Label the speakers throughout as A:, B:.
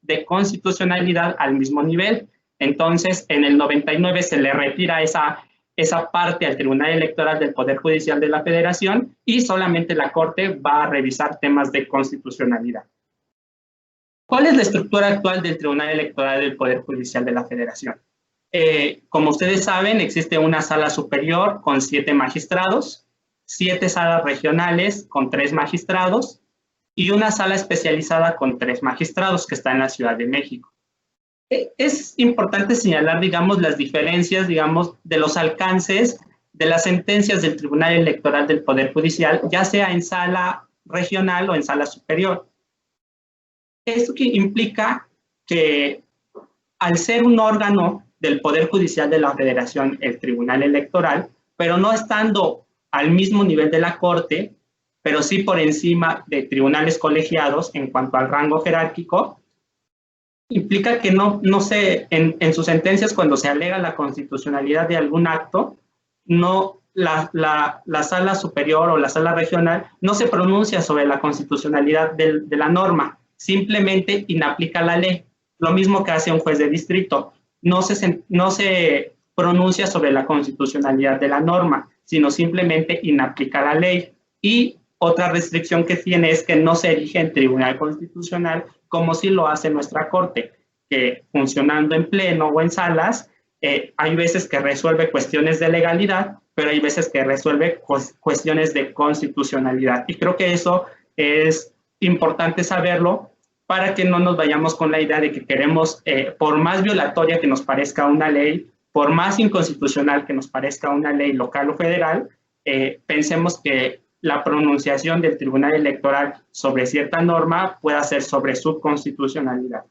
A: de constitucionalidad al mismo nivel. Entonces, en el 99 se le retira esa parte al Tribunal Electoral del Poder Judicial de la Federación y solamente la Corte va a revisar temas de constitucionalidad. ¿Cuál es la estructura actual del Tribunal Electoral del Poder Judicial de la Federación? Como ustedes saben, existe una sala superior con 7 magistrados, 7 salas regionales con 3 magistrados y una sala especializada con 3 magistrados que está en la Ciudad de México. Es importante señalar, digamos, las diferencias, digamos, de los alcances de las sentencias del Tribunal Electoral del Poder Judicial, ya sea en sala regional o en sala superior. Esto que implica que al ser un órgano del Poder Judicial de la Federación, el Tribunal Electoral, pero no estando al mismo nivel de la Corte, pero sí por encima de tribunales colegiados en cuanto al rango jerárquico, implica que no se, en sus sentencias, cuando se alega la constitucionalidad de algún acto, no la sala superior o la sala regional no se pronuncia sobre la constitucionalidad de la norma, simplemente inaplica la ley. Lo mismo que hace un juez de distrito. No se pronuncia sobre la constitucionalidad de la norma, sino simplemente inaplica la ley. Y otra restricción que tiene es que no se erige en tribunal constitucional como si lo hace nuestra Corte, que funcionando en pleno o en salas, hay veces que resuelve cuestiones de legalidad, pero hay veces que resuelve cuestiones de constitucionalidad. Y creo que eso es importante saberlo para que no nos vayamos con la idea de que queremos, por más violatoria que nos parezca una ley, por más inconstitucional que nos parezca una ley local o federal, pensemos que la pronunciación del Tribunal Electoral sobre cierta norma pueda ser sobre su constitucionalidad.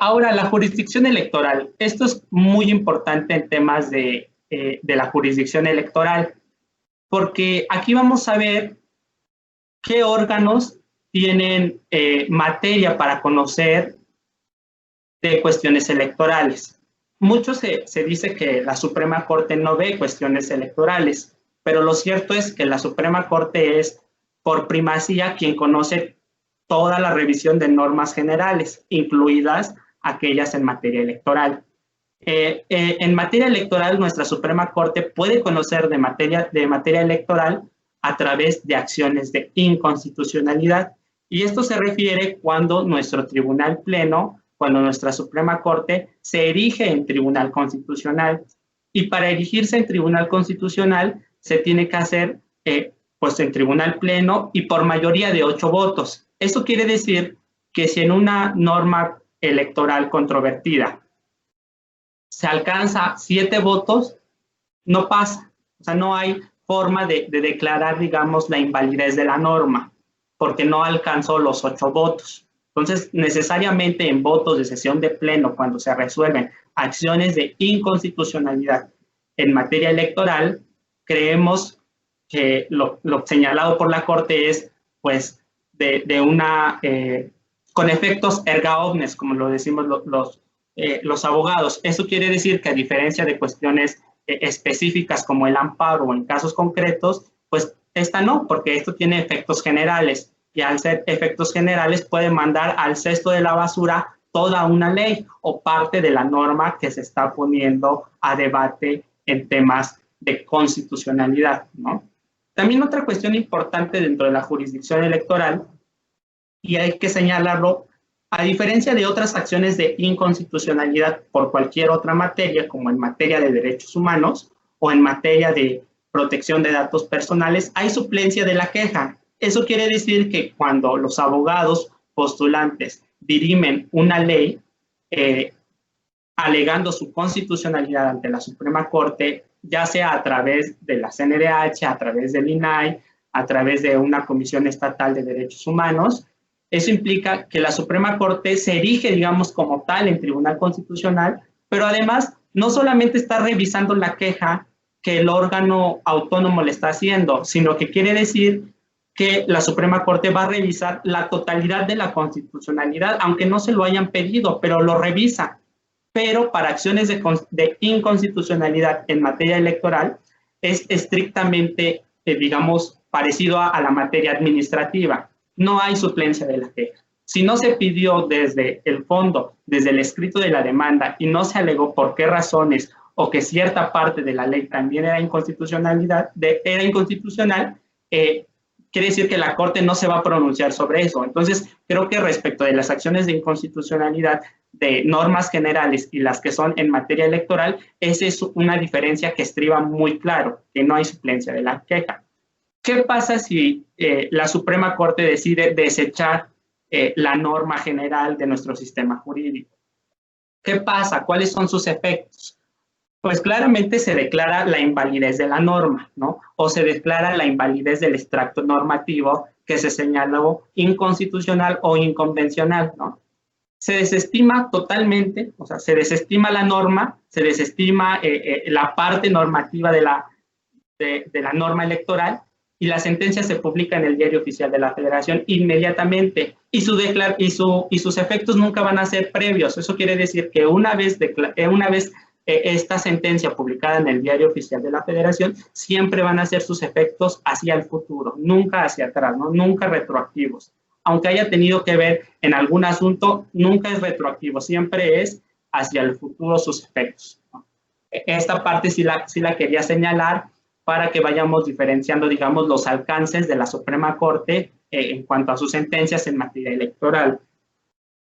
A: Ahora, la jurisdicción electoral. Esto es muy importante en temas de la jurisdicción electoral, porque aquí vamos a ver qué órganos tienen materia para conocer de cuestiones electorales. Mucho se dice que la Suprema Corte no ve cuestiones electorales, pero lo cierto es que la Suprema Corte es, por primacía, quien conoce toda la revisión de normas generales, incluidas aquellas en materia electoral. En materia electoral, nuestra Suprema Corte puede conocer de materia electoral a través de acciones de inconstitucionalidad. Y esto se refiere cuando nuestro Tribunal Pleno, cuando nuestra Suprema Corte se erige en Tribunal Constitucional. Y para erigirse en Tribunal Constitucional se tiene que hacer pues en Tribunal Pleno y por mayoría de 8 votos. Eso quiere decir que si en una norma electoral controvertida se alcanza 7 votos, no pasa. O sea, no hay forma de declarar, digamos, la invalidez de la norma, porque no alcanzó los 8 votos. Entonces, necesariamente en votos de sesión de pleno, cuando se resuelven acciones de inconstitucionalidad en materia electoral, creemos que lo señalado por la Corte es, pues, con efectos erga omnes, como lo decimos los abogados. Eso quiere decir que a diferencia de cuestiones específicas como el amparo o en casos concretos, pues esta no, porque esto tiene efectos generales y al ser efectos generales puede mandar al cesto de la basura toda una ley o parte de la norma que se está poniendo a debate en temas de constitucionalidad, ¿no? También otra cuestión importante dentro de la jurisdicción electoral, y hay que señalarlo, a diferencia de otras acciones de inconstitucionalidad por cualquier otra materia, como en materia de derechos humanos o en materia de protección de datos personales, hay suplencia de la queja. Eso quiere decir que cuando los abogados postulantes dirimen una ley alegando su constitucionalidad ante la Suprema Corte, ya sea a través de la CNDH, a través del INAI, a través de una Comisión Estatal de Derechos Humanos, eso implica que la Suprema Corte se erige, digamos, como tal en Tribunal Constitucional, pero además no solamente está revisando la queja que el órgano autónomo le está haciendo, sino que quiere decir que la Suprema Corte va a revisar la totalidad de la constitucionalidad, aunque no se lo hayan pedido, pero lo revisa. Pero para acciones de inconstitucionalidad en materia electoral es estrictamente, digamos, parecido a la materia administrativa. No hay suplencia de la queja. Si no se pidió desde el fondo, desde el escrito de la demanda, y no se alegó por qué razones o que cierta parte de la ley también era inconstitucional, quiere decir que la Corte no se va a pronunciar sobre eso. Entonces, creo que respecto de las acciones de inconstitucionalidad de normas generales y las que son en materia electoral, esa es una diferencia que estriba muy claro, que no hay suplencia de la queja. ¿Qué pasa si la Suprema Corte decide desechar la norma general de nuestro sistema jurídico? ¿Qué pasa? ¿Cuáles son sus efectos? Pues claramente se declara la invalidez de la norma, ¿no? O se declara la invalidez del extracto normativo que se señaló inconstitucional o inconvencional, ¿no? Se desestima totalmente, o sea, se desestima la norma, se desestima la parte normativa de la norma electoral, y la sentencia se publica en el Diario Oficial de la Federación inmediatamente, y sus efectos nunca van a ser previos. Eso quiere decir que una vez esta sentencia publicada en el Diario Oficial de la Federación, siempre van a ser sus efectos hacia el futuro, nunca hacia atrás, ¿no? Nunca retroactivos. Aunque haya tenido que ver en algún asunto, nunca es retroactivo, siempre es hacia el futuro sus efectos, ¿no? Esta parte sí la quería señalar para que vayamos diferenciando, digamos, los alcances de la Suprema Corte en cuanto a sus sentencias en materia electoral.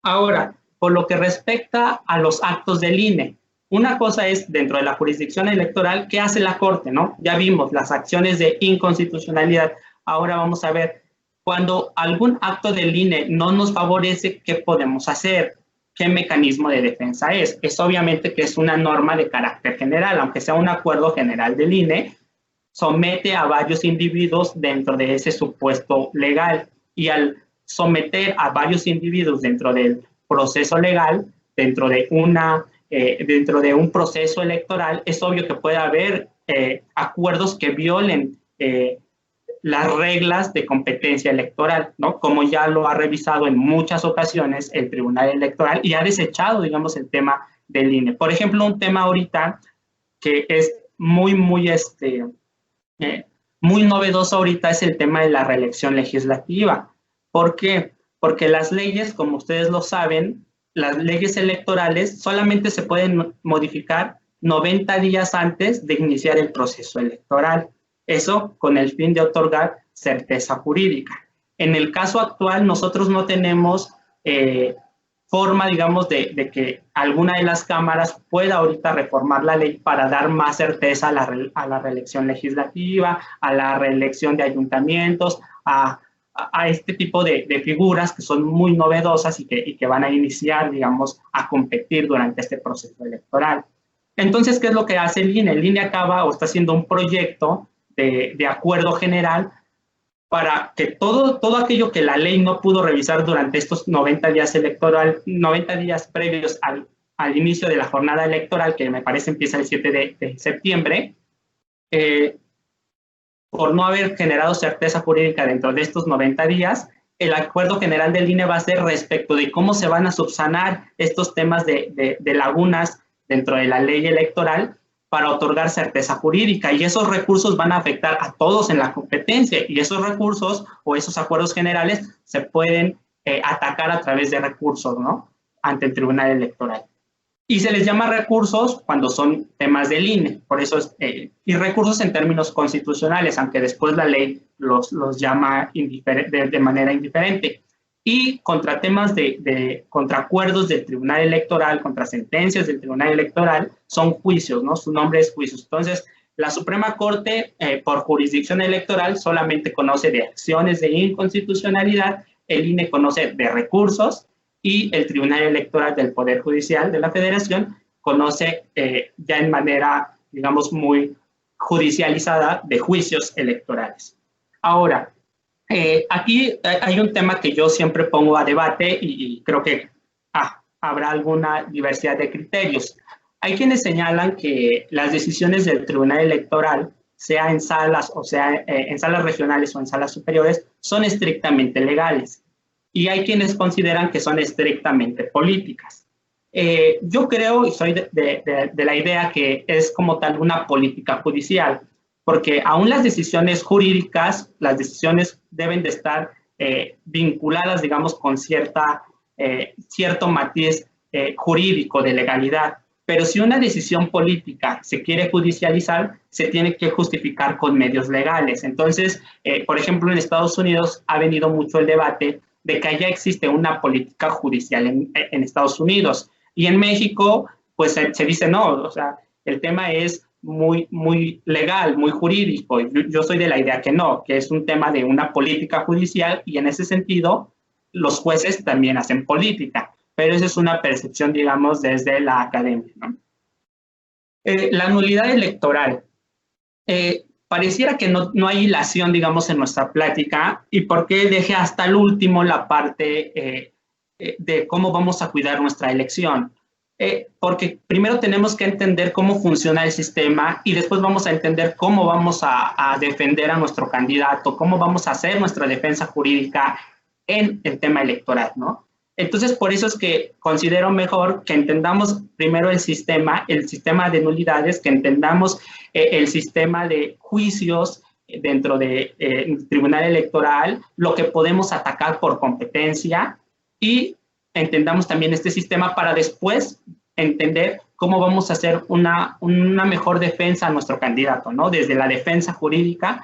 A: Ahora, por lo que respecta a los actos del INE, una cosa es dentro de la jurisdicción electoral, ¿qué hace la Corte, no? Ya vimos las acciones de inconstitucionalidad. Ahora vamos a ver, cuando algún acto del INE no nos favorece, ¿qué podemos hacer? ¿Qué mecanismo de defensa es? Es obviamente que es una norma de carácter general, aunque sea un acuerdo general del INE, somete a varios individuos dentro de ese supuesto legal, y al someter a varios individuos dentro del proceso legal, dentro de un proceso electoral, es obvio que puede haber acuerdos que violen las reglas de competencia electoral, ¿no? Como ya lo ha revisado en muchas ocasiones el Tribunal Electoral y ha desechado, digamos, el tema del INE. Por ejemplo, un tema ahorita que es muy novedoso ahorita es el tema de la reelección legislativa. ¿Por qué? Porque las leyes, como ustedes lo saben, las leyes electorales solamente se pueden modificar 90 días antes de iniciar el proceso electoral. Eso con el fin de otorgar certeza jurídica. En el caso actual, nosotros no tenemos forma, digamos, de que alguna de las cámaras pueda ahorita reformar la ley para dar más certeza a la reelección legislativa, a la reelección de ayuntamientos, a este tipo de figuras que son muy novedosas y que van a iniciar, digamos, a competir durante este proceso electoral. Entonces, ¿qué es lo que hace el INE? El INE acaba o está haciendo un proyecto de acuerdo general para que todo aquello que la ley no pudo revisar durante estos 90 días previos al inicio de la jornada electoral, que me parece empieza el 7 de septiembre, por no haber generado certeza jurídica dentro de estos 90 días, el acuerdo general del INE va a ser respecto de cómo se van a subsanar estos temas de lagunas dentro de la ley electoral para otorgar certeza jurídica, y esos recursos van a afectar a todos en la competencia, y esos recursos o esos acuerdos generales se pueden atacar a través de recursos, ¿no? Ante el Tribunal Electoral. Y se les llama recursos cuando son temas del INE, por eso y recursos en términos constitucionales, aunque después la ley los llama de manera indiferente. Y contra temas contra acuerdos del Tribunal Electoral, contra sentencias del Tribunal Electoral, son juicios, ¿no? Su nombre es juicios. Entonces, la Suprema Corte, por jurisdicción electoral, solamente conoce de acciones de inconstitucionalidad, el INE conoce de recursos, y el Tribunal Electoral del Poder Judicial de la Federación conoce ya en manera, digamos, muy judicializada de juicios electorales. Ahora, aquí hay un tema que yo siempre pongo a debate y creo que habrá alguna diversidad de criterios. Hay quienes señalan que las decisiones del Tribunal Electoral, sea en salas o sea en salas regionales o en salas superiores, son estrictamente legales. Y hay quienes consideran que son estrictamente políticas. Yo creo y soy de la idea que es como tal una política judicial, porque aún las decisiones jurídicas, las decisiones deben de estar vinculadas, digamos, con cierto matiz jurídico de legalidad. Pero si una decisión política se quiere judicializar, se tiene que justificar con medios legales. Entonces, por ejemplo, en Estados Unidos ha venido mucho el debate de que ya existe una política judicial en Estados Unidos. Y en México, pues se dice no, o sea, el tema es muy legal, muy jurídico. Yo soy de la idea que no, que es un tema de una política judicial y en ese sentido los jueces también hacen política. Pero esa es una percepción, digamos, desde la academia, ¿no? La nulidad electoral. Pareciera que no hay hilación, digamos, en nuestra plática, y por qué dejé hasta el último la parte de cómo vamos a cuidar nuestra elección. Porque primero tenemos que entender cómo funciona el sistema y después vamos a entender cómo vamos a defender a nuestro candidato, cómo vamos a hacer nuestra defensa jurídica en el tema electoral, ¿no? Entonces, por eso es que considero mejor que entendamos primero el sistema de nulidades, que entendamos el sistema de juicios dentro del Tribunal Electoral, lo que podemos atacar por competencia y entendamos también este sistema para después entender cómo vamos a hacer una mejor defensa a nuestro candidato, ¿no? Desde la defensa jurídica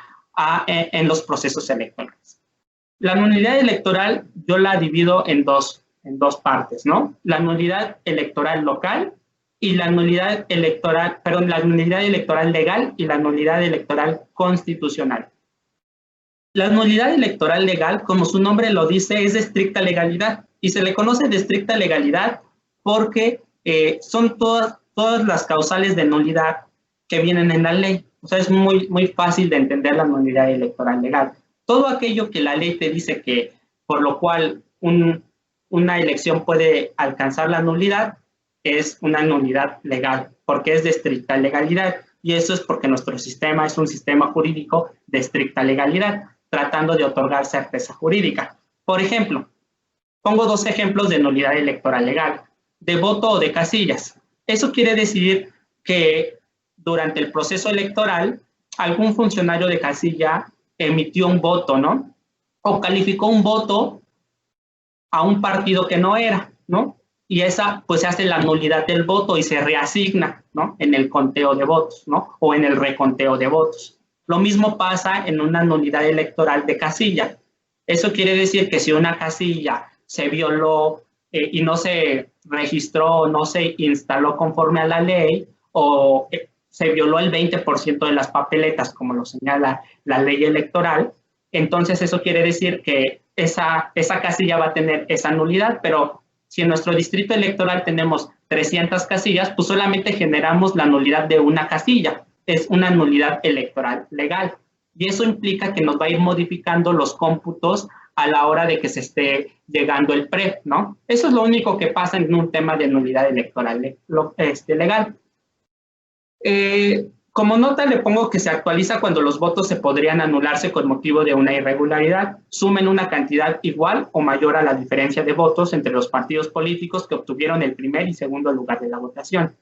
A: en los procesos electorales. La nulidad electoral yo la divido en dos partes, ¿no? La nulidad electoral local y la nulidad electoral, perdón, la nulidad electoral legal y la nulidad electoral constitucional. La nulidad electoral legal, como su nombre lo dice, es de estricta legalidad y se le conoce de estricta legalidad porque son todas las causales de nulidad que vienen en la ley. O sea, es muy fácil de entender la nulidad electoral legal. Todo aquello que la ley te dice que, por lo cual una elección puede alcanzar la nulidad, es una nulidad legal, porque es de estricta legalidad. Y eso es porque nuestro sistema es un sistema jurídico de estricta legalidad, tratando de otorgar certeza jurídica. Por ejemplo, pongo dos ejemplos de nulidad electoral legal, de voto o de casillas. Eso quiere decir que durante el proceso electoral, algún funcionario de casilla emitió un voto, ¿no? O calificó un voto a un partido que no era, ¿no? Y esa, pues se hace la nulidad del voto y se reasigna, ¿no? En el conteo de votos, ¿no? O en el reconteo de votos. Lo mismo pasa en una nulidad electoral de casilla. Eso quiere decir que si una casilla se violó y no se registró, no se instaló conforme a la ley, o se violó el 20% de las papeletas, como lo señala la ley electoral, entonces eso quiere decir que esa casilla va a tener esa nulidad, pero si en nuestro distrito electoral tenemos 300 casillas, pues solamente generamos la nulidad de una casilla. Es una nulidad electoral legal. Y eso implica que nos va a ir modificando los cómputos a la hora de que se esté llegando el PRE, ¿no? Eso es lo único que pasa en un tema de nulidad electoral legal. Como nota le pongo que se actualiza cuando los votos se podrían anularse con motivo de una irregularidad, sumen una cantidad igual o mayor a la diferencia de votos entre los partidos políticos que obtuvieron el primer y segundo lugar de la votación.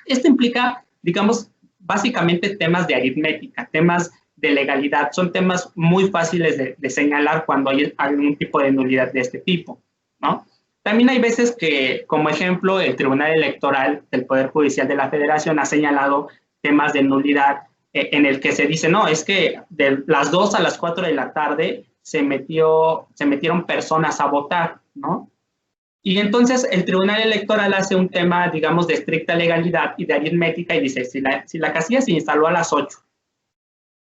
A: Esto implica, digamos, básicamente temas de aritmética, temas de legalidad, son temas muy fáciles de señalar cuando hay algún tipo de nulidad de este tipo, ¿no? También hay veces que, como ejemplo, el Tribunal Electoral del Poder Judicial de la Federación ha señalado temas de nulidad en el que se dice, no, es que de las 2 a las 4 de la tarde se metieron personas a votar, ¿no? Y entonces el Tribunal Electoral hace un tema, digamos, de estricta legalidad y de aritmética y dice, si la casilla se instaló a las 8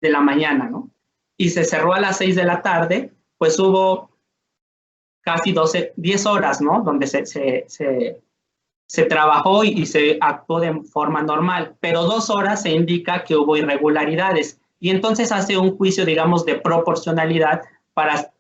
A: de la mañana, ¿no? Y se cerró a las 6 de la tarde, pues hubo casi 10 horas, ¿no? Donde se trabajó y se actuó de forma normal, pero 2 horas se indica que hubo irregularidades y entonces hace un juicio, digamos, de proporcionalidad para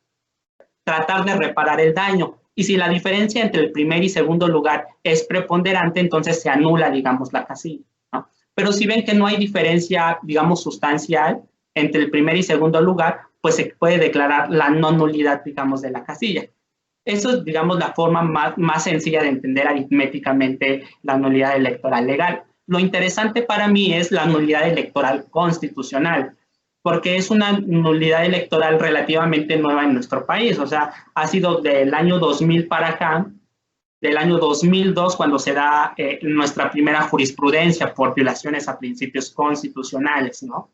A: tratar de reparar el daño. Y si la diferencia entre el primer y segundo lugar es preponderante, entonces se anula, digamos, la casilla, ¿no? Pero si ven que no hay diferencia, digamos, sustancial entre el primer y segundo lugar, pues se puede declarar la no nulidad, digamos, de la casilla. Eso es, digamos, la forma más sencilla de entender aritméticamente la nulidad electoral legal. Lo interesante para mí es la nulidad electoral constitucional, porque es una nulidad electoral relativamente nueva en nuestro país. O sea, ha sido del año 2000 para acá, del año 2002, cuando se da nuestra primera jurisprudencia por violaciones a principios constitucionales, ¿no?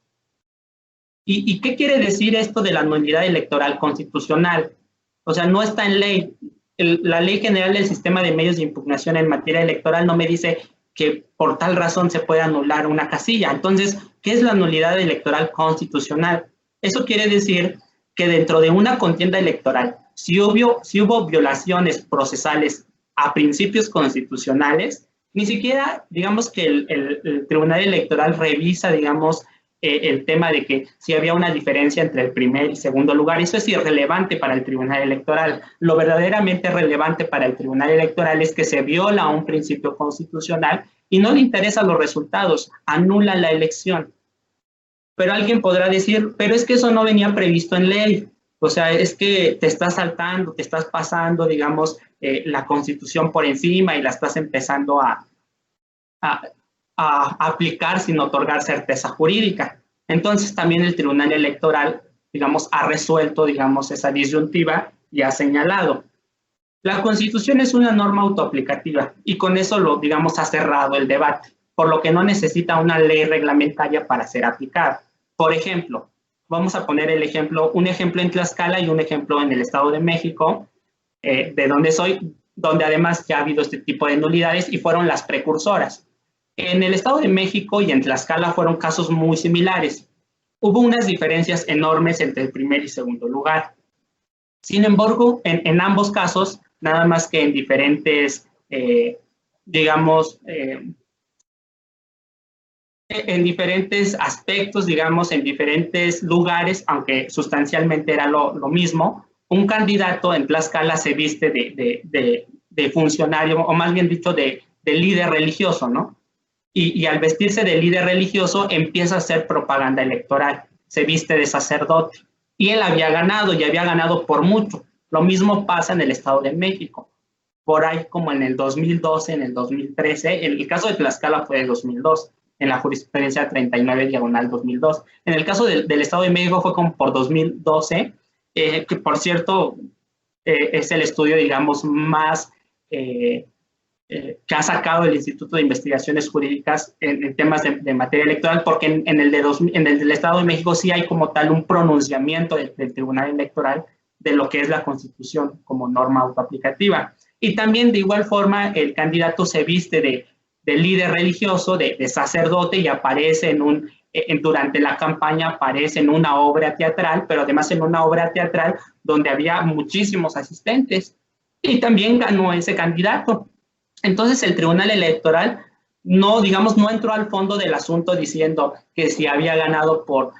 A: ¿Y qué quiere decir esto de la nulidad electoral constitucional? O sea, no está en ley. La Ley General del Sistema de Medios de Impugnación en materia electoral no me dice que por tal razón se puede anular una casilla. Entonces, ¿qué es la nulidad electoral constitucional? Eso quiere decir que dentro de una contienda electoral, si hubo violaciones procesales a principios constitucionales, ni siquiera, digamos que el Tribunal Electoral revisa, digamos, el tema de que si había una diferencia entre el primer y segundo lugar. Eso es irrelevante para el Tribunal Electoral. Lo verdaderamente relevante para el Tribunal Electoral es que se viola un principio constitucional y no le interesan los resultados, anula la elección. Pero alguien podrá decir, pero es que eso no venía previsto en ley. O sea, es que te estás saltando, te estás pasando, digamos, la Constitución por encima y la estás empezando a aplicar sin otorgar certeza jurídica. Entonces también el Tribunal Electoral, digamos, ha resuelto, digamos, esa disyuntiva y ha señalado. La Constitución es una norma autoaplicativa y con eso lo, digamos, ha cerrado el debate, por lo que no necesita una ley reglamentaria para ser aplicada. Por ejemplo, vamos a poner un ejemplo en Tlaxcala y un ejemplo en el Estado de México, de donde soy, donde además ya ha habido este tipo de nulidades y fueron las precursoras. En el Estado de México y en Tlaxcala fueron casos muy similares. Hubo unas diferencias enormes entre el primer y segundo lugar. Sin embargo, en ambos casos, nada más que en diferentes, digamos, en diferentes aspectos, digamos, en diferentes lugares, aunque sustancialmente era lo mismo, un candidato en Tlaxcala se viste de funcionario, o más bien dicho, de líder religioso, ¿no? Y al vestirse de líder religioso empieza a hacer propaganda electoral, se viste de sacerdote. Y él había ganado, y había ganado por mucho. Lo mismo pasa en el Estado de México. Por ahí como en el 2012, en el 2013, en el caso de Tlaxcala fue de 2002, en la jurisprudencia 39/2002. En el caso del Estado de México fue como por 2012, que por cierto es el estudio, digamos, más que ha sacado el Instituto de Investigaciones Jurídicas en temas de materia electoral, porque en el del Estado de México sí hay como tal un pronunciamiento del Tribunal Electoral de lo que es la Constitución como norma autoaplicativa. Y también de igual forma el candidato se viste de líder religioso, de sacerdote, y aparece durante la campaña aparece en una obra teatral, pero además en una obra teatral donde había muchísimos asistentes. Y también ganó ese candidato. Entonces el Tribunal Electoral no, digamos, no entró al fondo del asunto diciendo que si había ganado por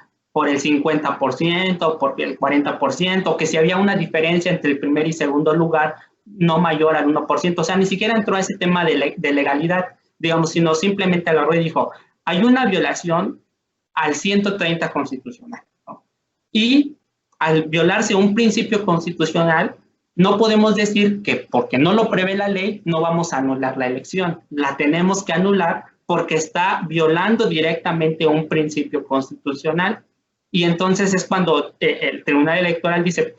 A: el 50%, por el 40%, que si había una diferencia entre el primer y segundo lugar no mayor al 1%. O sea, ni siquiera entró a ese tema de legalidad, digamos, sino simplemente agarró y dijo, hay una violación al 130 constitucional, ¿no? Y al violarse un principio constitucional, no podemos decir que porque no lo prevé la ley, no vamos a anular la elección. La tenemos que anular porque está violando directamente un principio constitucional. Y entonces es cuando el Tribunal Electoral dice,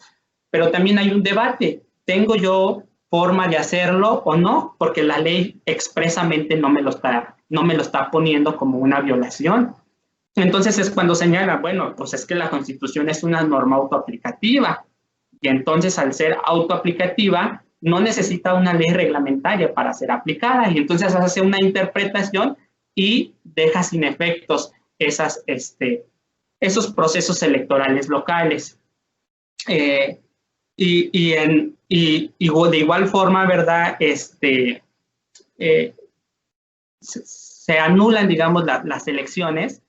A: pero también hay un debate, ¿tengo yo forma de hacerlo o no? Porque la ley expresamente no me lo está poniendo como una violación. Entonces es cuando señala, bueno, pues es que la Constitución es una norma autoaplicativa. Y entonces, al ser autoaplicativa, no necesita una ley reglamentaria para ser aplicada. Y entonces hace una interpretación y deja sin efectos esos procesos electorales locales. De igual forma, ¿verdad? Se anulan, digamos, las elecciones,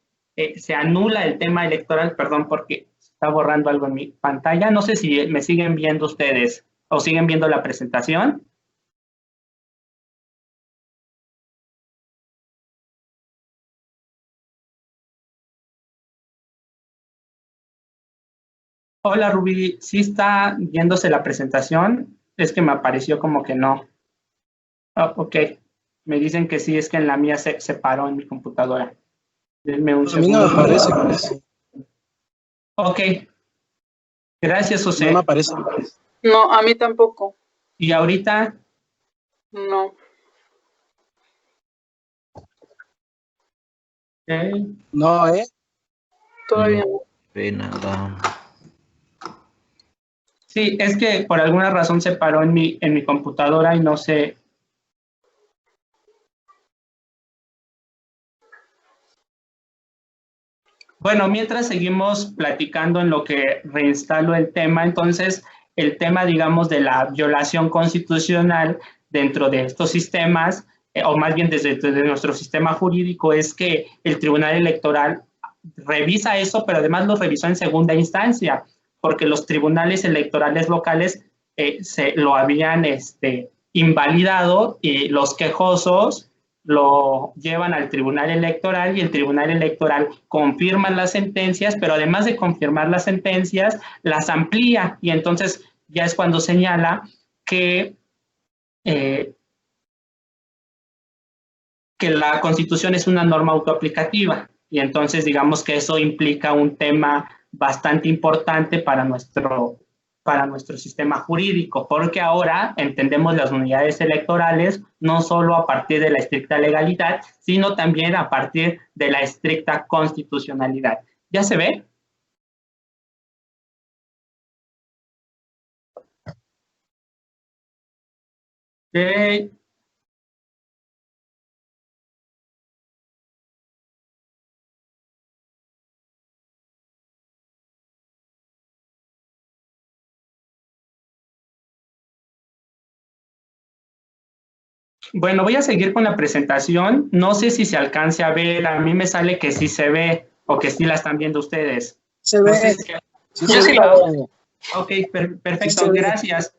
A: se anula el tema electoral, perdón, porque está borrando algo en mi pantalla. No sé si me siguen viendo ustedes o siguen viendo la presentación. Hola, Rubí, ¿sí está viéndose la presentación? Es que me apareció como que no. Oh, ok, me dicen que sí, es que en la mía se paró en mi computadora. Denme un
B: A mí no me
A: segundo.
B: parece con eso.
A: Ok, gracias, José.
B: No me aparece.
C: No, a mí tampoco.
A: ¿Y ahorita?
C: No.
A: Okay.
B: No,
C: Todavía no.
D: No ve nada.
A: Sí, es que por alguna razón se paró en mi computadora y no sé. Bueno, mientras seguimos platicando en lo que reinstalo el tema, entonces el tema, digamos, de la violación constitucional dentro de estos sistemas, o más bien desde nuestro sistema jurídico, es que el Tribunal Electoral revisa eso, pero además lo revisó en segunda instancia, porque los tribunales electorales locales se lo habían invalidado y los quejosos lo llevan al Tribunal Electoral y el Tribunal Electoral confirma las sentencias, pero además de confirmar las sentencias, las amplía y entonces ya es cuando señala que la Constitución es una norma autoaplicativa y entonces digamos que eso implica un tema bastante importante para nuestro sistema jurídico, porque ahora entendemos las unidades electorales no solo a partir de la estricta legalidad, sino también a partir de la estricta constitucionalidad. ¿Ya se ve? Okay. Bueno, voy a seguir con la presentación. No sé si se alcance a ver. A mí me sale que sí se ve o que sí la están viendo ustedes.
B: se ve.
A: No sé si...
C: Yo sí la veo.
A: Ok, perfecto, gracias.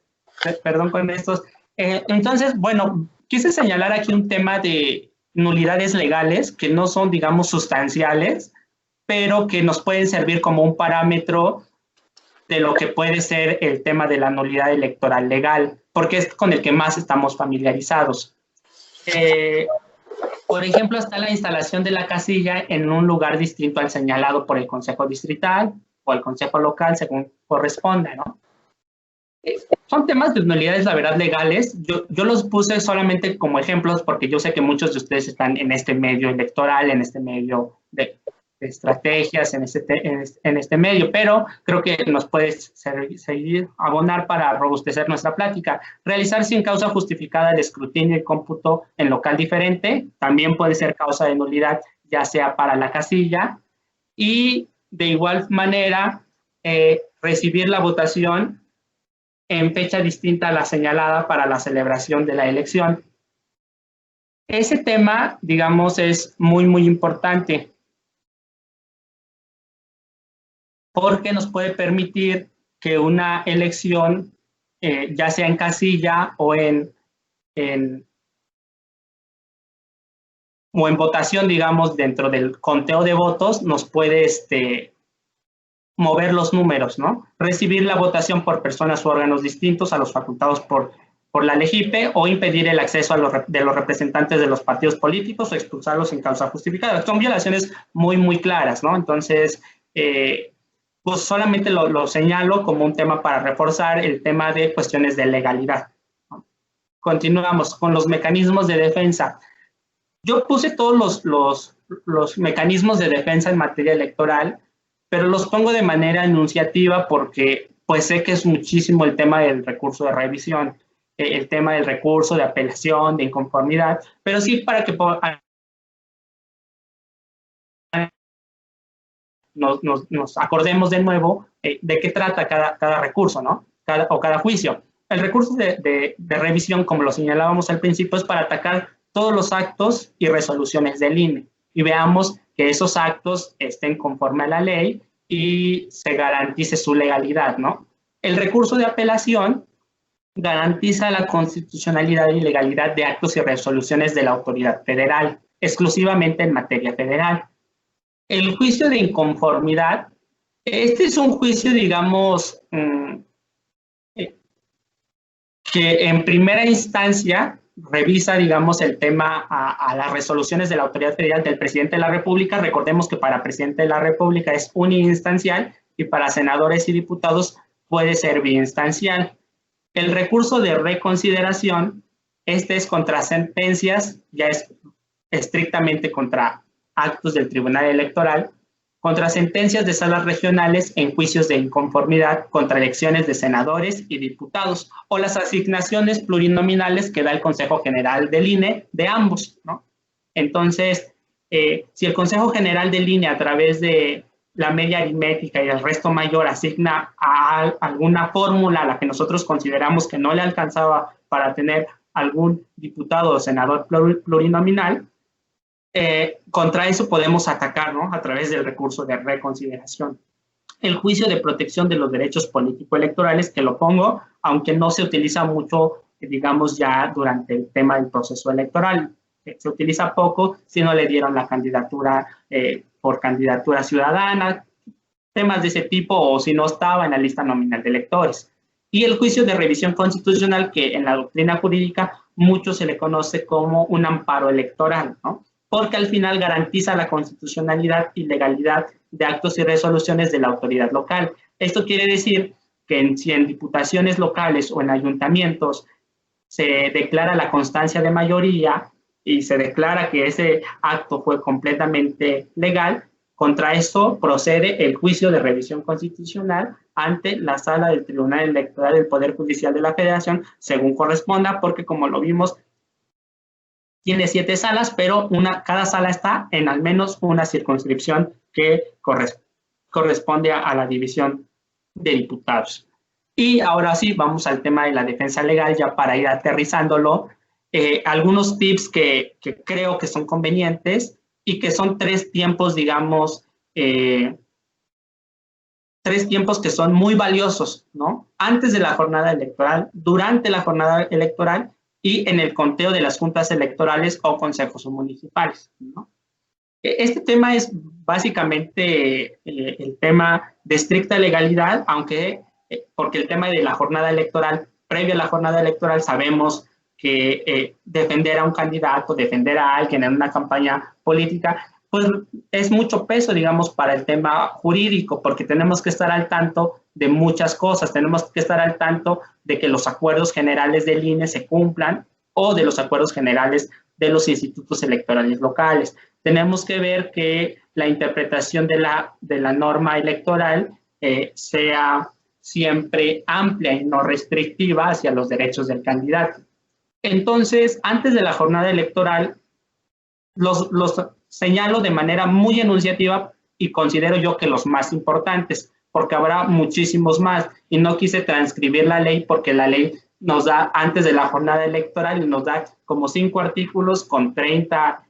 A: Perdón con estos. Entonces, bueno, quise señalar aquí un tema de nulidades legales que no son, digamos, sustanciales, pero que nos pueden servir como un parámetro de lo que puede ser el tema de la nulidad electoral legal, porque es con el que más estamos familiarizados. Por ejemplo, está la instalación de la casilla en un lugar distinto al señalado por el Consejo Distrital o el Consejo Local, según corresponda, ¿no? Son temas de nulidades, la verdad, legales. Yo los puse solamente como ejemplos porque yo sé que muchos de ustedes están en este medio electoral, en este medio de estrategias, en este medio, pero creo que nos puede seguir abonar para robustecer nuestra plática. Realizar sin causa justificada el escrutinio y cómputo en local diferente, también puede ser causa de nulidad, ya sea para la casilla, y de igual manera recibir la votación en fecha distinta a la señalada para la celebración de la elección. Ese tema, digamos, es muy importante porque nos puede permitir que una elección, ya sea en casilla o en votación, digamos, dentro del conteo de votos, nos puede mover los números, ¿no? Recibir la votación por personas u órganos distintos a los facultados por la LEGIPE o impedir el acceso de los representantes de los partidos políticos o expulsarlos sin causa justificada. Son violaciones muy claras, ¿no? Entonces, pues solamente lo señalo como un tema para reforzar el tema de cuestiones de legalidad. Continuamos con los mecanismos de defensa. Yo puse todos los mecanismos de defensa en materia electoral, pero los pongo de manera enunciativa porque pues sé que es muchísimo el tema del recurso de revisión, el tema del recurso de apelación, de inconformidad, pero sí para que nos acordemos de nuevo de qué trata cada recurso, ¿no? Cada juicio. El recurso de revisión, como lo señalábamos al principio, es para atacar todos los actos y resoluciones del INE y veamos que esos actos estén conforme a la ley y se garantice su legalidad, ¿no? El recurso de apelación garantiza la constitucionalidad y legalidad de actos y resoluciones de la autoridad federal, exclusivamente en materia federal. El juicio de inconformidad, este es un juicio, digamos, que en primera instancia revisa, digamos, el tema a las resoluciones de la autoridad federal del presidente de la República. Recordemos que para presidente de la República es uninstancial y para senadores y diputados puede ser biinstancial. El recurso de reconsideración, este es contra sentencias, ya es estrictamente contra actos del Tribunal Electoral, contra sentencias de salas regionales en juicios de inconformidad contra elecciones de senadores y diputados, o las asignaciones plurinominales que da el Consejo General del INE de ambos, ¿no? Entonces, si el Consejo General del INE a través de la media aritmética y el resto mayor asigna a alguna fórmula a la que nosotros consideramos que no le alcanzaba para tener algún diputado o senador plurinominal, contra eso podemos atacar, ¿no? A través del recurso de reconsideración. El juicio de protección de los derechos político-electorales, que lo pongo, aunque no se utiliza mucho, digamos, ya durante el tema del proceso electoral. Se utiliza poco si no le dieron la candidatura por candidatura ciudadana, temas de ese tipo, o si no estaba en la lista nominal de electores. Y el juicio de revisión constitucional, que en la doctrina jurídica mucho se le conoce como un amparo electoral, ¿no? Porque al final garantiza la constitucionalidad y legalidad de actos y resoluciones de la autoridad local. Esto quiere decir que si en diputaciones locales o en ayuntamientos se declara la constancia de mayoría y se declara que ese acto fue completamente legal, contra esto procede el juicio de revisión constitucional ante la sala del Tribunal Electoral del Poder Judicial de la Federación, según corresponda, porque como lo vimos, tiene 7 salas, pero cada sala está en al menos una circunscripción que corresponde a la división de diputados. Y ahora sí, vamos al tema de la defensa legal, ya para ir aterrizándolo. Algunos tips que creo que son convenientes y que son 3 tiempos, digamos, 3 tiempos que son muy valiosos, ¿no? Antes de la jornada electoral, durante la jornada electoral y en el conteo de las juntas electorales o consejos municipales, ¿no? Este tema es básicamente el tema de estricta legalidad, aunque porque el tema de la jornada electoral, previo a la jornada electoral, sabemos que defender a un candidato, defender a alguien en una campaña política, pues es mucho peso, digamos, para el tema jurídico, porque tenemos que estar al tanto de muchas cosas, tenemos que estar al tanto de que los acuerdos generales del INE se cumplan o de los acuerdos generales de los institutos electorales locales. Tenemos que ver que la interpretación de la norma electoral sea siempre amplia y no restrictiva hacia los derechos del candidato. Entonces, antes de la jornada electoral, los señalo de manera muy enunciativa y considero yo que los más importantes, porque habrá muchísimos más y no quise transcribir la ley porque la ley nos da antes de la jornada electoral y nos da como 5 artículos con 30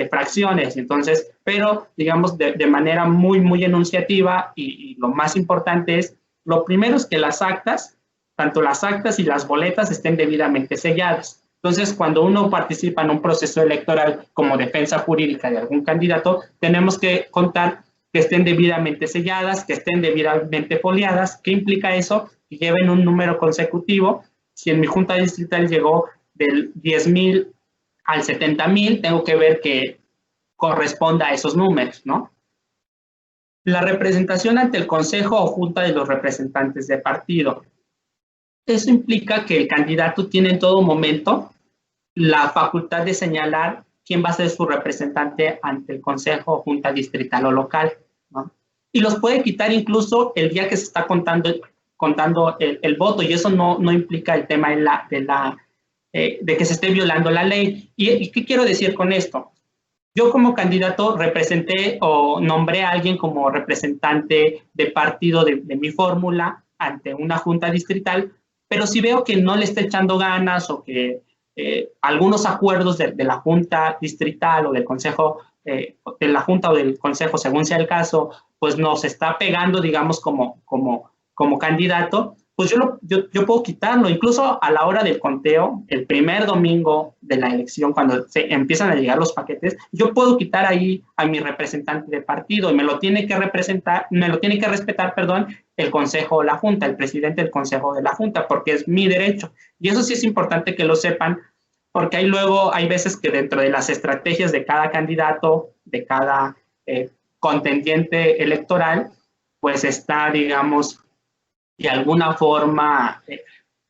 A: fracciones, entonces, pero digamos de manera muy enunciativa y lo más importante es, lo primero es que las actas, tanto las actas y las boletas estén debidamente selladas. Entonces, cuando uno participa en un proceso electoral como defensa jurídica de algún candidato, tenemos que contar que estén debidamente selladas, que estén debidamente foliadas. ¿Qué implica eso? Que lleven un número consecutivo. Si en mi junta distrital llegó del 10,000 al 70,000, tengo que ver que corresponda a esos números, ¿no? La representación ante el consejo o junta de los representantes de partido. Eso implica que el candidato tiene en todo momento la facultad de señalar quién va a ser su representante ante el consejo o junta distrital o local, ¿no? Y los puede quitar incluso el día que se está contando el voto, y eso no implica el tema de que se esté violando la ley. ¿Y qué quiero decir con esto? Yo como candidato representé o nombré a alguien como representante de partido de mi fórmula ante una junta distrital, pero si veo que no le está echando ganas o que algunos acuerdos de la junta distrital o del consejo, de la junta o del consejo, según sea el caso, pues nos está pegando, digamos, como candidato, pues yo puedo quitarlo. Incluso a la hora del conteo, el primer domingo de la elección, cuando se empiezan a llegar los paquetes, yo puedo quitar ahí a mi representante de partido y me lo tiene que respetar, el consejo o la junta, el presidente del consejo de la junta, porque es mi derecho. Y eso sí es importante que lo sepan, porque hay veces que dentro de las estrategias de cada candidato, de cada contendiente electoral, pues está, digamos, de alguna forma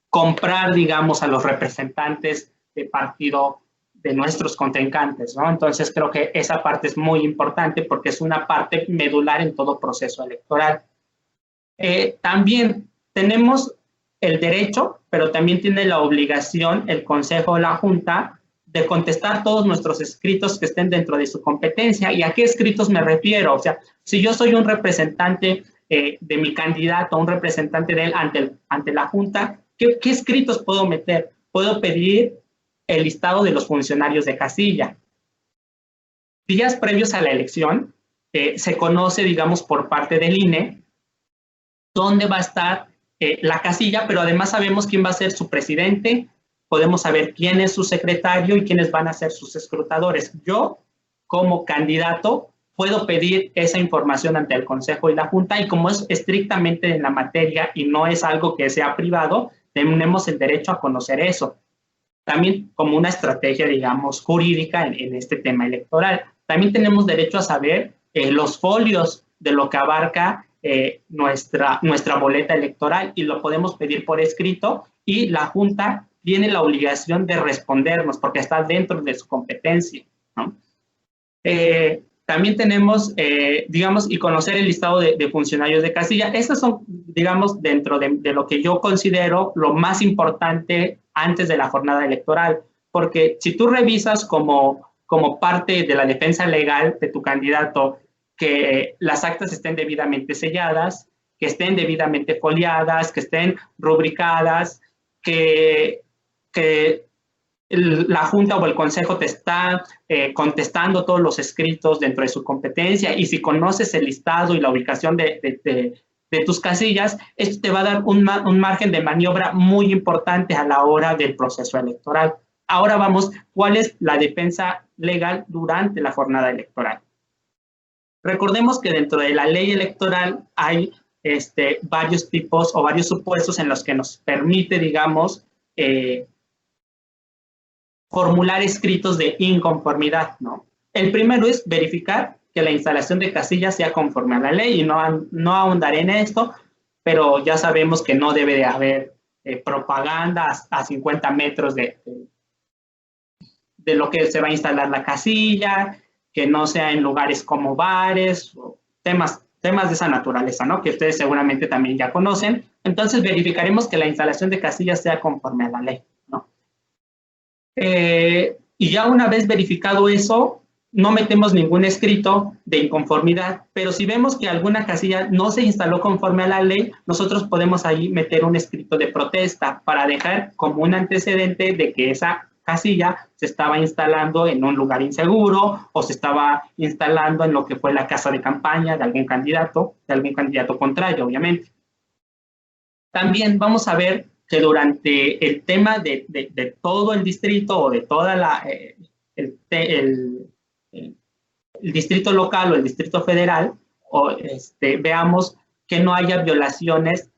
A: comprar, digamos, a los representantes de partido de nuestros contrincantes, ¿no? Entonces creo que esa parte es muy importante porque es una parte medular en todo proceso electoral. También tenemos el derecho, pero también tiene la obligación el Consejo o la Junta de contestar todos nuestros escritos que estén dentro de su competencia. ¿Y a qué escritos me refiero? O sea, si yo soy un representante de mi candidato, un representante de él ante la Junta, ¿qué escritos puedo meter? Puedo pedir el listado de los funcionarios de casilla. Días previos a la elección, se conoce, digamos, por parte del INE, dónde va a estar la casilla, pero además sabemos quién va a ser su presidente, podemos saber quién es su secretario y quiénes van a ser sus escrutadores. Yo, como candidato, puedo pedir esa información ante el Consejo y la Junta, y como es estrictamente en la materia y no es algo que sea privado, tenemos el derecho a conocer eso. También como una estrategia, digamos, jurídica en este tema electoral. También tenemos derecho a saber los folios de lo que abarca nuestra boleta electoral, y lo podemos pedir por escrito, y la Junta tiene la obligación de respondernos porque está dentro de su competencia, ¿no? También tenemos, digamos, y conocer el listado de funcionarios de casilla. Estas son, digamos, dentro de lo que yo considero lo más importante antes de la jornada electoral, porque si tú revisas como parte de la defensa legal de tu candidato que las actas estén debidamente selladas, que estén debidamente foliadas, que estén rubricadas, que la Junta o el Consejo te está contestando todos los escritos dentro de su competencia, y si conoces el listado y la ubicación de tus casillas, esto te va a dar un margen de maniobra muy importante a la hora del proceso electoral. Ahora vamos, ¿cuál es la defensa legal durante la jornada electoral? Recordemos que dentro de la ley electoral hay varios tipos o varios supuestos en los que nos permite, digamos, formular escritos de inconformidad, ¿no? El primero es verificar que la instalación de casillas sea conforme a la ley, y no ahondaré en esto, pero ya sabemos que no debe de haber propaganda a 50 metros de lo que se va a instalar la casilla, que no sea en lugares como bares, o temas de esa naturaleza, ¿no? Que ustedes seguramente también ya conocen. Entonces verificaremos que la instalación de casillas sea conforme a la ley, ¿no? Y ya una vez verificado eso, no metemos ningún escrito de inconformidad, pero si vemos que alguna casilla no se instaló conforme a la ley, nosotros podemos ahí meter un escrito de protesta para dejar como un antecedente de que esa casilla se estaba instalando en un lugar inseguro, o se estaba instalando en lo que fue la casa de campaña de algún candidato contrario, obviamente. También vamos a ver que durante el tema de todo el distrito, o de toda el distrito local o el distrito federal, veamos que no haya violaciones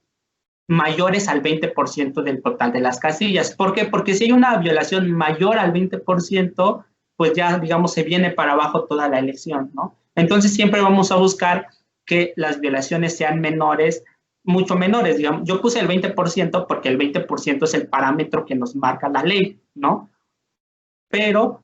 A: mayores al 20% del total de las casillas. ¿Por qué? Porque si hay una violación mayor al 20%, pues ya, digamos, se viene para abajo toda la elección, ¿no? Entonces siempre vamos a buscar que las violaciones sean menores, mucho menores, digamos. Yo puse el 20% porque el 20% es el parámetro que nos marca la ley, ¿no? Pero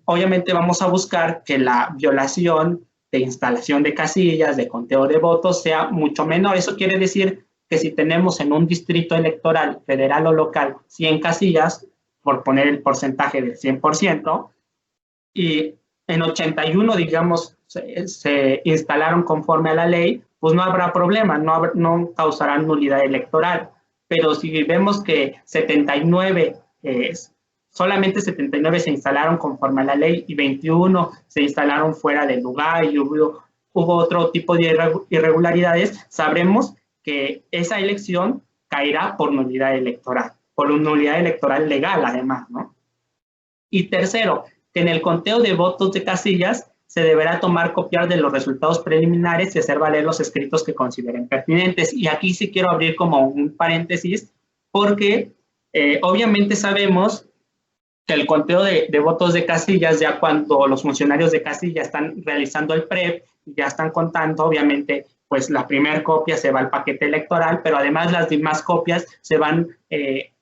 A: obviamente vamos a buscar que la violación de instalación de casillas, de conteo de votos, sea mucho menor. Eso quiere decir que si tenemos en un distrito electoral federal o local 100 casillas, por poner el porcentaje del 100%, y en 81, digamos, se instalaron conforme a la ley, pues no habrá problema, no causarán nulidad electoral. Pero si vemos que 79, solamente 79 se instalaron conforme a la ley y 21 se instalaron fuera del lugar, y hubo otro tipo de irregularidades, sabremos que esa elección caerá por nulidad electoral, por una nulidad electoral legal además, ¿no? Y tercero, que en el conteo de votos de casillas se deberá tomar copiar de los resultados preliminares y hacer valer los escritos que consideren pertinentes. Y aquí sí quiero abrir como un paréntesis, porque obviamente sabemos que el conteo de votos de casillas, ya cuando los funcionarios de casilla están realizando el PREP, ya están contando, obviamente pues la primera copia se va al paquete electoral, pero además las demás copias se van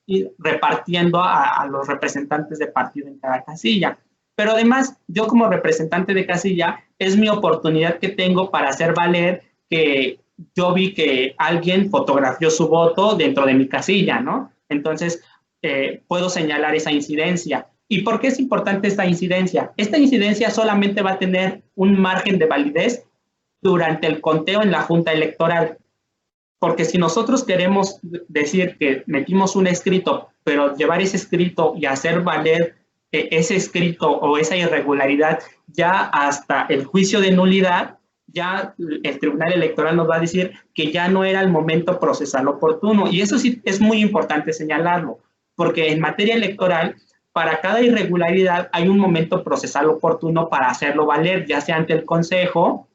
A: ir repartiendo a los representantes de partido en cada casilla. Pero además, yo como representante de casilla, es mi oportunidad que tengo para hacer valer que yo vi que alguien fotografió su voto dentro de mi casilla, ¿no? Entonces, puedo señalar esa incidencia. ¿Y por qué es importante esta incidencia? Esta incidencia solamente va a tener un margen de validez durante el conteo en la Junta Electoral. Porque si nosotros queremos decir que metimos un escrito, pero llevar ese escrito y hacer valer ese escrito o esa irregularidad ya hasta el juicio de nulidad, ya el Tribunal Electoral nos va a decir que ya no era el momento procesal oportuno. Y eso sí es muy importante señalarlo, porque en materia electoral, para cada irregularidad hay un momento procesal oportuno para hacerlo valer, ya sea ante el Consejo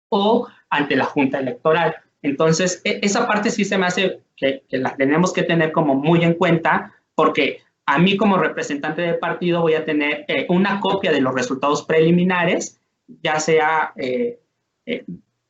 A: o ante la Junta Electoral. Entonces, esa parte sí se me hace que la tenemos que tener como muy en cuenta, porque a mí como representante del partido voy a tener una copia de los resultados preliminares, ya sea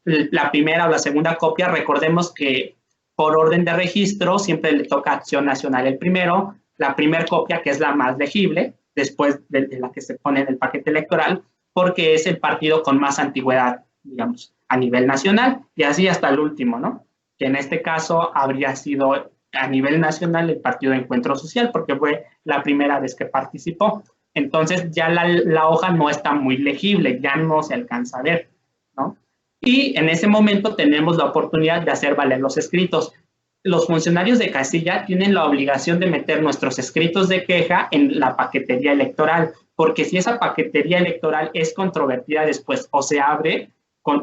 A: la primera o la segunda copia. Recordemos que por orden de registro siempre le toca a Acción Nacional el primero, la primera copia, que es la más legible, después de la que se pone en el paquete electoral, porque es el partido con más antigüedad, digamos, a nivel nacional, y así hasta el último, ¿no? Que en este caso habría sido a nivel nacional el Partido de Encuentro Social, porque fue la primera vez que participó. Entonces ya la hoja no está muy legible, ya no se alcanza a ver, ¿no? Y en ese momento tenemos la oportunidad de hacer valer los escritos. Los funcionarios de casilla tienen la obligación de meter nuestros escritos de queja en la paquetería electoral, porque si esa paquetería electoral es controvertida después o se abre,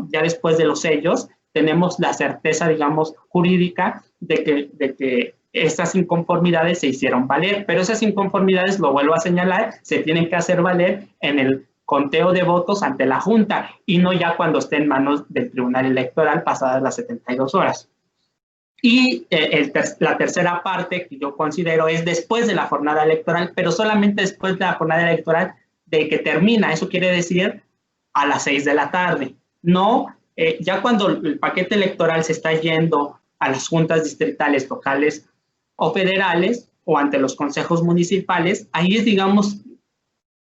A: ya después de los sellos, tenemos la certeza, digamos, jurídica de que estas inconformidades se hicieron valer, pero esas inconformidades, lo vuelvo a señalar, se tienen que hacer valer en el conteo de votos ante la Junta y no ya cuando esté en manos del Tribunal Electoral pasadas las 72 horas. Y la tercera parte que yo considero es después de la jornada electoral, pero solamente después de la jornada electoral de que termina. Eso quiere decir a las 6 de la tarde. No, ya cuando el paquete electoral se está yendo a las juntas distritales, locales o federales o ante los consejos municipales, ahí es, digamos,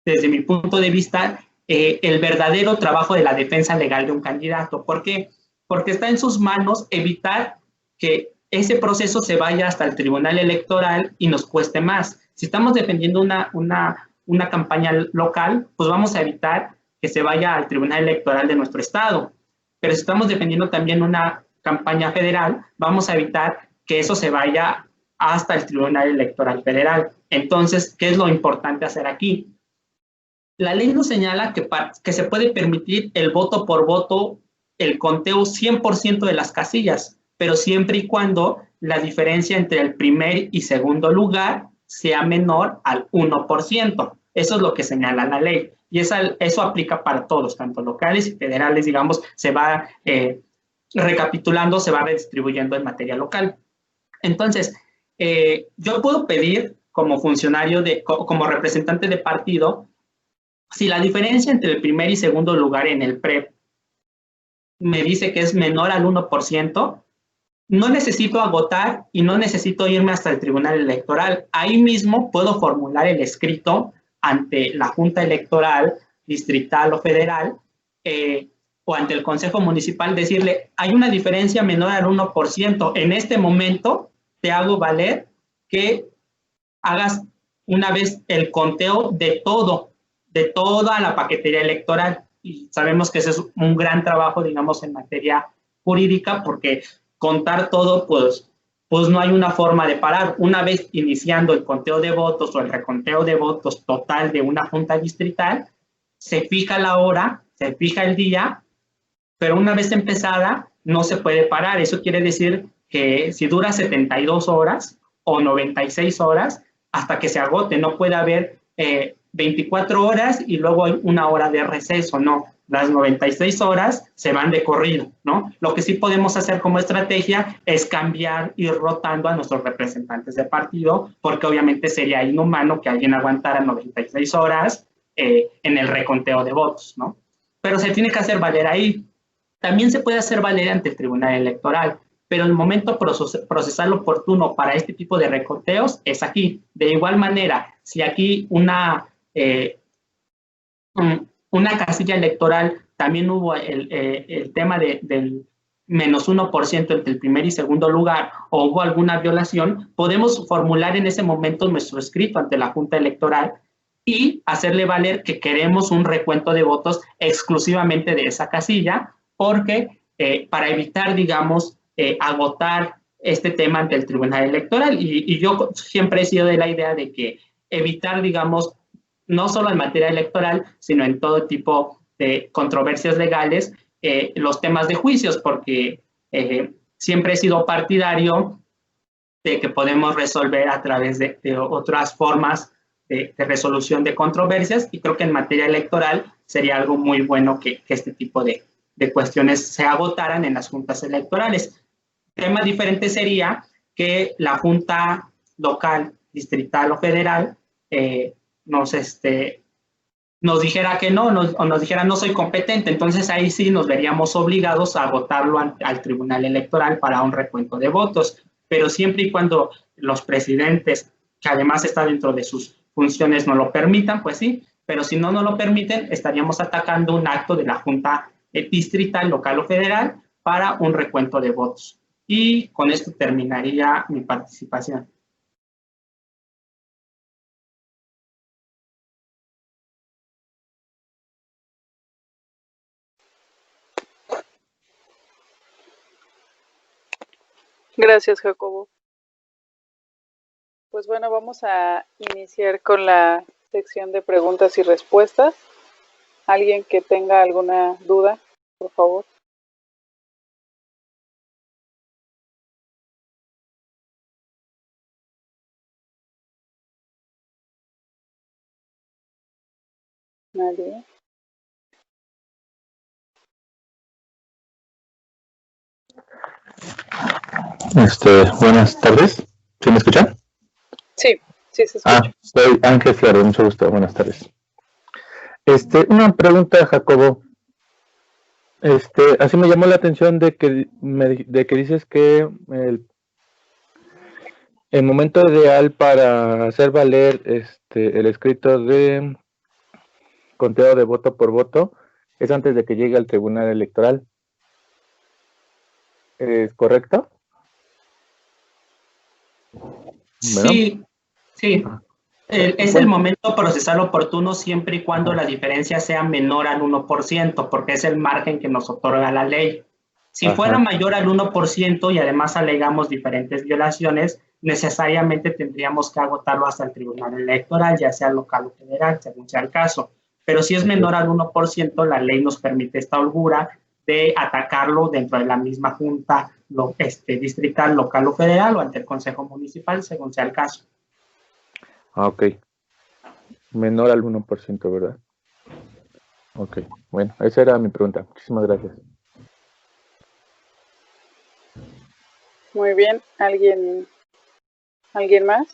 A: desde mi punto de vista, el verdadero trabajo de la defensa legal de un candidato. ¿Por qué? Porque está en sus manos evitar que ese proceso se vaya hasta el Tribunal Electoral y nos cueste más. Si estamos defendiendo una campaña local, pues vamos a evitar que se vaya al Tribunal Electoral de nuestro estado. Pero si estamos defendiendo también una campaña federal, vamos a evitar que eso se vaya hasta el Tribunal Electoral Federal. Entonces, ¿qué es lo importante hacer aquí? La ley nos señala que se puede permitir el voto por voto, el conteo 100% de las casillas, pero siempre y cuando la diferencia entre el primer y segundo lugar sea menor al 1%. Eso es lo que señala la ley. Y eso aplica para todos, tanto locales y federales, digamos, se va recapitulando, se va redistribuyendo en materia local. Entonces, yo puedo pedir como funcionario, como representante de partido, si la diferencia entre el primer y segundo lugar en el PREP me dice que es menor al 1%, no necesito agotar y no necesito irme hasta el Tribunal Electoral. Ahí mismo puedo formular el escrito ante la Junta Electoral, distrital o federal, o ante el Consejo Municipal, decirle, hay una diferencia menor al 1%. En este momento te hago valer que hagas una vez el conteo de toda la paquetería electoral. Y sabemos que ese es un gran trabajo, digamos, en materia jurídica, porque contar todo, pues no hay una forma de parar. Una vez iniciando el conteo de votos o el reconteo de votos total de una junta distrital, se fija la hora, se fija el día, pero una vez empezada no se puede parar. Eso quiere decir que si dura 72 horas o 96 horas, hasta que se agote, no puede haber 24 horas y luego hay una hora de receso, no. Las 96 horas se van de corrido, ¿no? Lo que sí podemos hacer como estrategia es cambiar, ir rotando a nuestros representantes de partido, porque obviamente sería inhumano que alguien aguantara 96 horas en el reconteo de votos, ¿no? Pero se tiene que hacer valer ahí. también se puede hacer valer ante el Tribunal Electoral, pero el momento procesal oportuno para este tipo de recorteos es aquí. De igual manera, si aquí una casilla electoral también hubo el tema del -1% entre el primer y segundo lugar, o hubo alguna violación, podemos formular en ese momento nuestro escrito ante la Junta Electoral y hacerle valer que queremos un recuento de votos exclusivamente de esa casilla, porque para evitar, digamos, agotar este tema ante el Tribunal Electoral. Y yo siempre he sido de la idea de que evitar, digamos, no solo en materia electoral, sino en todo tipo de controversias legales, los temas de juicios, porque siempre he sido partidario de que podemos resolver a través de otras formas de resolución de controversias, y creo que en materia electoral sería algo muy bueno que este tipo de cuestiones se agotaran en las juntas electorales. Tema diferente sería que la junta local, distrital o federal nos dijera que no, o nos dijera no soy competente, entonces ahí sí nos veríamos obligados a votarlo al Tribunal Electoral para un recuento de votos, pero siempre y cuando los presidentes, que además está dentro de sus funciones, no lo permitan, pues sí, pero si no lo permiten, estaríamos atacando un acto de la Junta distrital, local o federal para un recuento de votos. Y con esto terminaría mi participación.
C: Gracias, Jacobo. Pues bueno, vamos a iniciar con la sección de preguntas y respuestas. ¿Alguien que tenga alguna duda, por favor? Nadie.
B: Buenas tardes. ¿Sí me escuchan?
C: Sí, sí se escucha.
B: Soy Ángel Flores, mucho gusto. Buenas tardes. Una pregunta, Jacobo. Así me llamó la atención de que dices que el momento ideal para hacer valer el escrito de conteo de voto por voto es antes de que llegue al Tribunal Electoral. ¿Es correcto?
A: Sí, sí. Es el momento procesal oportuno siempre y cuando la diferencia sea menor al 1%, porque es el margen que nos otorga la ley. Si fuera mayor al 1% y además alegamos diferentes violaciones, necesariamente tendríamos que agotarlo hasta el Tribunal Electoral, ya sea local o federal, según sea el caso. Pero si es menor al 1%, la ley nos permite esta holgura de atacarlo dentro de la misma junta distrital, local o federal, o ante el Consejo Municipal, según sea el caso.
B: Ok. Menor al 1%, ¿verdad? Ok. Bueno, esa era mi pregunta. Muchísimas gracias.
C: Muy bien. ¿Alguien más?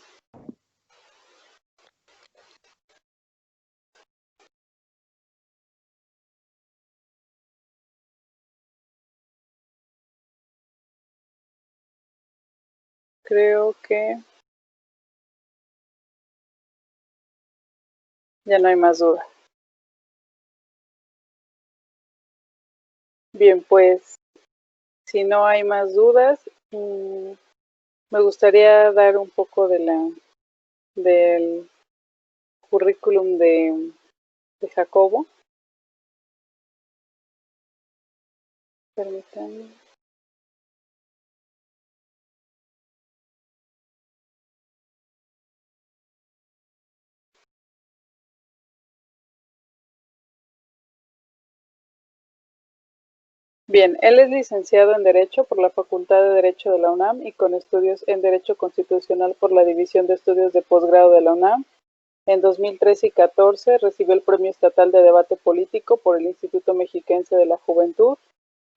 C: Creo que ya no hay más dudas. Bien, pues si no hay más dudas, me gustaría dar un poco del currículum de Jacobo. Permítanme. Bien, él es licenciado en Derecho por la Facultad de Derecho de la UNAM y con estudios en Derecho Constitucional por la División de Estudios de Posgrado de la UNAM. En 2013 y 2014 recibió el Premio Estatal de Debate Político por el Instituto Mexiquense de la Juventud.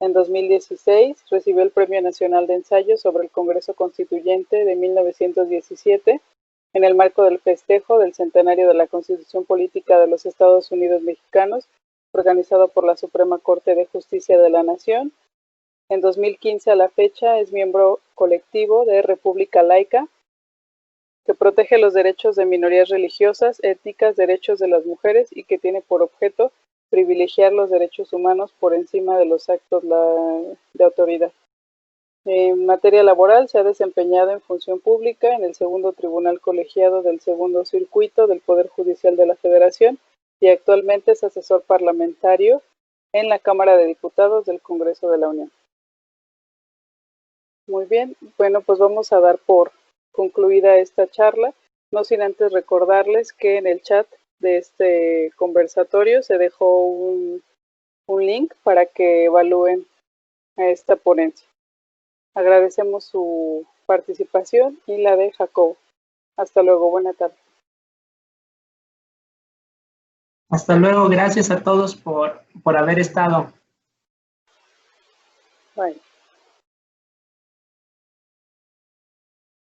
C: En 2016 recibió el Premio Nacional de Ensayo sobre el Congreso Constituyente de 1917 en el marco del festejo del centenario de la Constitución Política de los Estados Unidos Mexicanos, organizado por la Suprema Corte de Justicia de la Nación. En 2015 a la fecha es miembro colectivo de República Laica, que protege los derechos de minorías religiosas, étnicas, derechos de las mujeres y que tiene por objeto privilegiar los derechos humanos por encima de los actos de autoridad. En materia laboral se ha desempeñado en función pública en el segundo Tribunal Colegiado del Segundo Circuito del Poder Judicial de la Federación y actualmente es asesor parlamentario en la Cámara de Diputados del Congreso de la Unión. Muy bien, bueno, pues vamos a dar por concluida esta charla, no sin antes recordarles que en el chat de este conversatorio se dejó un link para que evalúen a esta ponencia. Agradecemos su participación y la de Jacobo. Hasta luego, buena tarde.
A: Hasta luego, gracias a todos por haber estado.
C: Bye.